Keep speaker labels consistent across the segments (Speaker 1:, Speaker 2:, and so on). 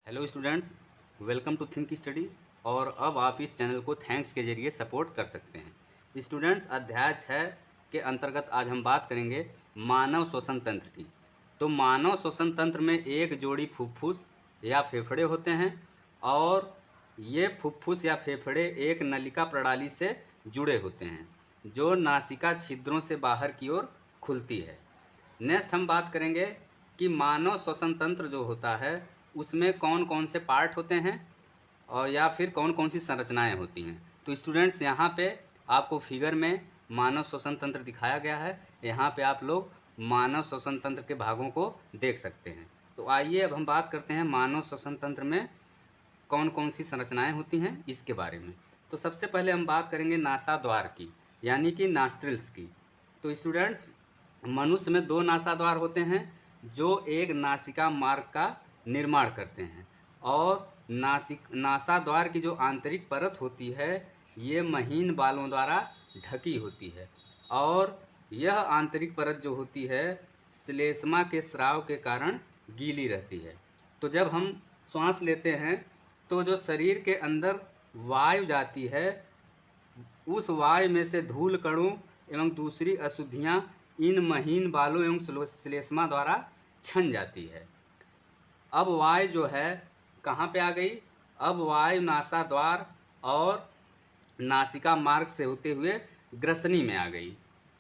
Speaker 1: Hello students, welcome to Think Study. और अब आप इस चैनल को थैंक्स के जरिए सपोर्ट कर सकते हैं। स्टूडेंट्स, अध्याय 6 के अंतर्गत आज हम बात करेंगे मानव श्वसन तंत्र की। तो मानव श्वसन तंत्र में एक जोड़ी फुफ्फुस या फेफड़े होते हैं और ये फुफ्फुस या फेफड़े एक नलिका प्रणाली से जुड़े होते हैं जो नासिका छिद्रों से बाहर की ओर खुलती है। नेक्स्ट हम बात करेंगे कि मानव श्वसन तंत्र जो होता है उसमें कौन कौन से पार्ट होते हैं और या फिर कौन कौन सी संरचनाएं होती हैं। तो स्टूडेंट्स, यहाँ पे आपको फिगर में मानव श्वसन तंत्र दिखाया गया है। यहाँ पे आप लोग मानव श्वसन तंत्र के भागों को देख सकते हैं। तो आइए अब हम बात करते हैं मानव श्वसन तंत्र में कौन कौन सी संरचनाएं होती हैं इसके बारे में। तो सबसे पहले हम बात करेंगे नासाद्वार की, यानी कि नॉस्ट्रिल्स की। तो स्टूडेंट्स, मनुष्य में दो नासाद्वार होते हैं जो एक नासिका मार्ग का निर्माण करते हैं। और नासाद्वार की जो आंतरिक परत होती है ये महीन बालों द्वारा ढकी होती है और यह आंतरिक परत जो होती है श्लेष्मा के स्राव के कारण गीली रहती है। तो जब हम श्वास लेते हैं तो जो शरीर के अंदर वायु जाती है उस वायु में से धूल कणों एवं दूसरी अशुद्धियाँ इन महीन बालों एवं श्लेष्मा द्वारा छन जाती है। अब वायु जो है कहाँ पे आ गई? अब वायु नासाद्वार और नासिका मार्ग से होते हुए ग्रसनी में आ गई।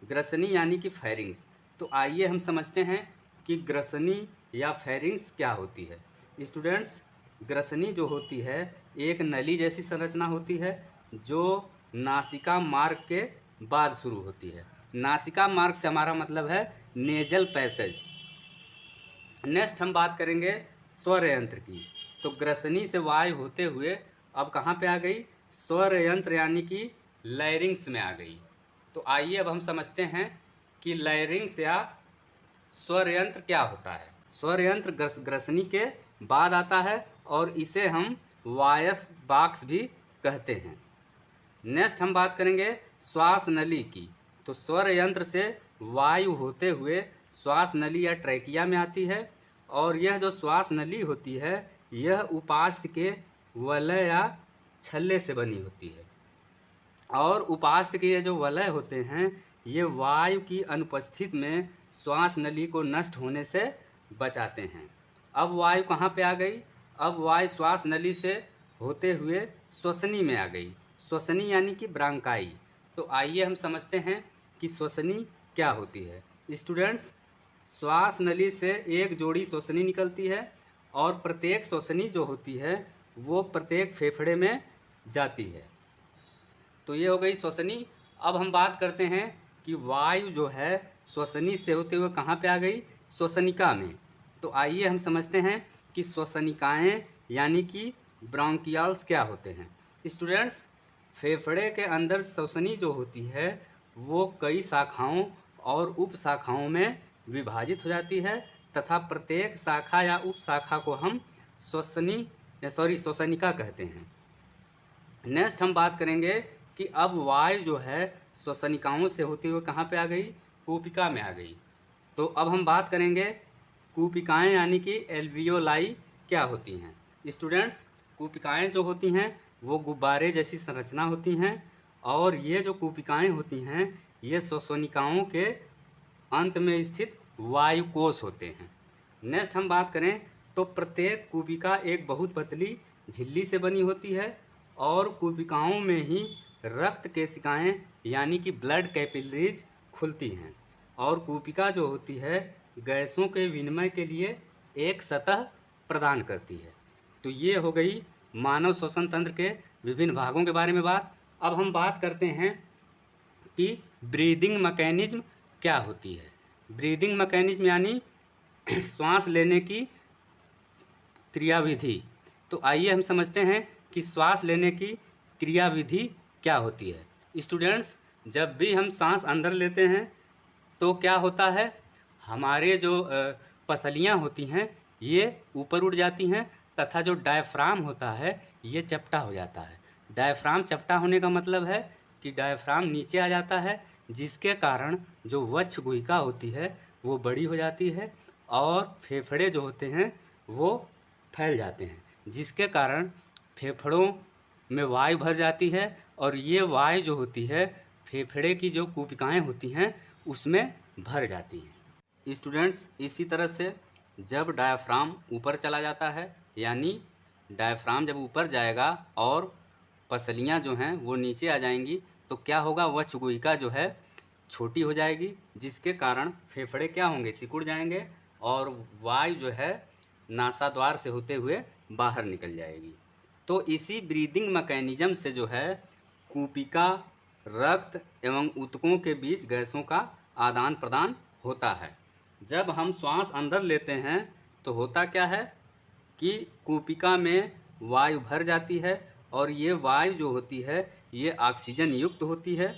Speaker 1: ग्रसनी यानी कि फेरिंग्स। तो आइए हम समझते हैं कि ग्रसनी या फेरिंग्स क्या होती है। स्टूडेंट्स, ग्रसनी जो होती है एक नली जैसी संरचना होती है जो नासिका मार्ग के बाद शुरू होती है। नासिका मार्ग से हमारा मतलब है नेजल पैसेज। नेक्स्ट हम बात करेंगे स्वर यंत्र की। तो ग्रसनी से वायु होते हुए अब कहाँ पे आ गई? स्वर यंत्र यानी कि लैरिंग्स में आ गई। तो आइए अब हम समझते हैं कि लैरिंग्स या स्वर यंत्र क्या होता है। स्वर यंत्र ग्रसनी के बाद आता है और इसे हम वायस बॉक्स भी कहते हैं। नेक्स्ट हम बात करेंगे श्वास नली की। तो स्वर यंत्र से वायु होते हुए श्वास नली या ट्रैकिया में आती है और यह जो श्वास नली होती है यह उपास्थि के वलय या छल्ले से बनी होती है। और उपास्थि के ये जो वलय होते हैं ये वायु की अनुपस्थिति में श्वास नली को नष्ट होने से बचाते हैं। अब वायु कहाँ पे आ गई? अब वायु श्वास नली से होते हुए श्वसनी में आ गई। श्वसनी यानी कि ब्रांकाई। तो आइए हम समझते हैं कि श्वसनी क्या होती है। स्टूडेंट्स, श्वास नली से एक जोड़ी श्वसनी निकलती है और प्रत्येक श्वसनी जो होती है वो प्रत्येक फेफड़े में जाती है। तो ये हो गई श्वसनी। अब हम बात करते हैं कि वायु जो है श्वसनी से होते हुए कहाँ पे आ गई? श्वसनिका में। तो आइए हम समझते हैं कि श्वसनिकाएँ यानी कि ब्रोंकियल्स क्या होते हैं। स्टूडेंट्स, फेफड़े के अंदर श्वसनी जो होती है वो कई शाखाओं और उप शाखाओं में विभाजित हो जाती है तथा प्रत्येक शाखा या उप शाखा को हम श्वसनिका कहते हैं। नेक्स्ट हम बात करेंगे कि अब वायु जो है श्वसनिकाओं से होते हुए कहाँ पे आ गई? कूपिका में आ गई। तो अब हम बात करेंगे कूपिकाएँ यानी कि एल्वियोलाई क्या होती हैं। स्टूडेंट्स, कूपिकाएँ जो होती हैं वो गुब्बारे जैसी संरचना होती हैं और ये जो कूपिकाएँ होती हैं ये श्वसनिकाओं के अंत में स्थित वायुकोश होते हैं। नेक्स्ट हम बात करें तो प्रत्येक कूपिका एक बहुत पतली झिल्ली से बनी होती है और कूपिकाओं में ही रक्त केशिकाएँ यानी कि ब्लड कैपिलरीज खुलती हैं और कूपिका जो होती है गैसों के विनिमय के लिए एक सतह प्रदान करती है। तो ये हो गई मानव श्वसन तंत्र के विभिन्न भागों के बारे में बात। अब हम बात करते हैं कि ब्रीदिंग मैकेनिज्म क्या होती है। ब्रीदिंग मैकेनिज्म यानी श्वास लेने की क्रियाविधि। तो आइए हम समझते हैं कि श्वास लेने की क्रियाविधि क्या होती है। स्टूडेंट्स, जब भी हम सांस अंदर लेते हैं तो क्या होता है? हमारे जो पसलियाँ होती हैं ये ऊपर उठ जाती हैं तथा जो डायफ्राम होता है ये चपटा हो जाता है। डायफ्राम चपटा होने का मतलब है कि डायफ्राम नीचे आ जाता है जिसके कारण जो वक्ष गुहिका होती है वो बड़ी हो जाती है और फेफड़े जो होते हैं वो फैल जाते हैं जिसके कारण फेफड़ों में वायु भर जाती है और ये वायु जो होती है फेफड़े की जो कूपिकाएँ होती हैं उसमें भर जाती हैं। स्टूडेंट्स, इसी तरह से जब डायाफ्राम ऊपर चला जाता है, यानी डायाफ्राम जब ऊपर जाएगा और पसलियाँ जो हैं वो नीचे आ जाएंगी, तो क्या होगा, वक्षगुहिका जो है छोटी हो जाएगी, जिसके कारण फेफड़े क्या होंगे, सिकुड़ जाएंगे और वायु जो है नासाद्वार से होते हुए बाहर निकल जाएगी। तो इसी ब्रीदिंग मैकेनिज्म से जो है कूपिका, रक्त एवं ऊतकों के बीच गैसों का आदान प्रदान होता है। जब हम श्वास अंदर लेते हैं तो होता क्या है कि कूपिका में वायु भर जाती है और ये वायु जो होती है ये ऑक्सीजन युक्त होती है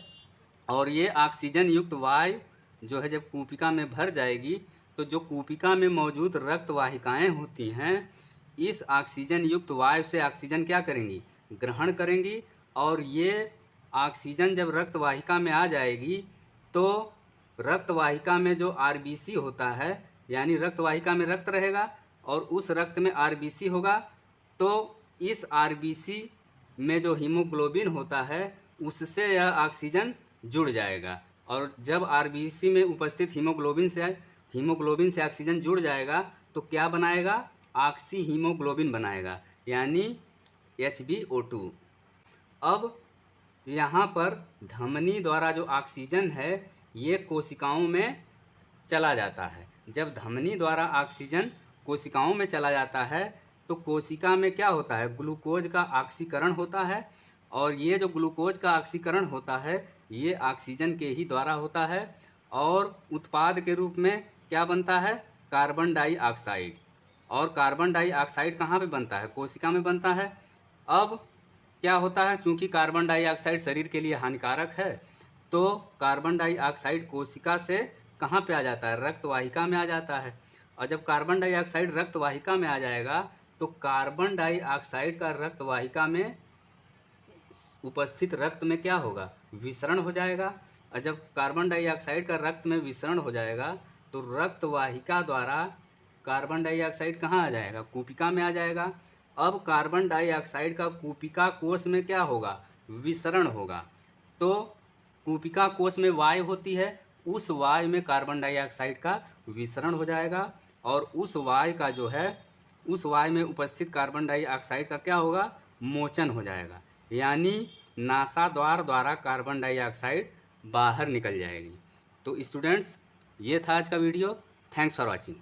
Speaker 1: और ये ऑक्सीजन युक्त वायु जो है जब कूपिका में भर जाएगी तो जो कूपिका में मौजूद रक्त वाहिकाएँ होती हैं इस ऑक्सीजन युक्त वायु से ऑक्सीजन क्या करेंगी, ग्रहण करेंगी और ये ऑक्सीजन जब रक्त वाहिका में आ जाएगी तो रक्त वाहिका में जो आरबीसी होता है, यानी रक्त वाहिका में रक्त रहेगा और उस रक्त में आरबीसी होगा, तो इस आरबीसी में जो हीमोग्लोबिन होता है उससे यह ऑक्सीजन जुड़ जाएगा और जब आरबीसी में उपस्थित हीमोग्लोबिन से ऑक्सीजन जुड़ जाएगा तो क्या बनाएगा, ऑक्सी हीमोग्लोबिन बनाएगा, यानी HbO2। अब यहाँ पर धमनी द्वारा जो ऑक्सीजन है ये कोशिकाओं में चला जाता है। जब धमनी द्वारा ऑक्सीजन कोशिकाओं में चला जाता है तो कोशिका में क्या होता है, ग्लूकोज का ऑक्सीकरण होता है और ये जो ग्लूकोज का ऑक्सीकरण होता है ये ऑक्सीजन के ही द्वारा होता है और उत्पाद के रूप में क्या बनता है, कार्बन डाइऑक्साइड। और कार्बन डाइऑक्साइड कहाँ पे बनता है, कोशिका में बनता है। अब क्या होता है, चूंकि कार्बन डाइऑक्साइड शरीर के लिए हानिकारक है तो कार्बन डाइऑक्साइड कोशिका से कहाँ पे आ जाता है, रक्त वाहिका में आ जाता है और जब कार्बन डाइऑक्साइड रक्त वाहिका में आ जाएगा तो कार्बन डाइऑक्साइड का रक्त वाहिका में उपस्थित रक्त में क्या होगा, विसरण हो जाएगा और जब कार्बन डाइऑक्साइड का रक्त में विसरण हो जाएगा तो रक्त वाहिका द्वारा कार्बन डाइऑक्साइड कहाँ आ जाएगा, कूपिका में आ जाएगा। अब कार्बन डाइऑक्साइड का कूपिका कोश में क्या होगा, विसरण होगा। तो कूपिका कोश में वायु होती है, उस वायु में कार्बन डाइऑक्साइड का विसरण हो जाएगा और उस वायु का जो है उस वायु में उपस्थित कार्बन डाइऑक्साइड का क्या होगा, मोचन हो जाएगा, यानी नासाद्वार द्वारा कार्बन डाइऑक्साइड बाहर निकल जाएगी। तो स्टूडेंट्स, ये था आज का वीडियो। Thanks for watching.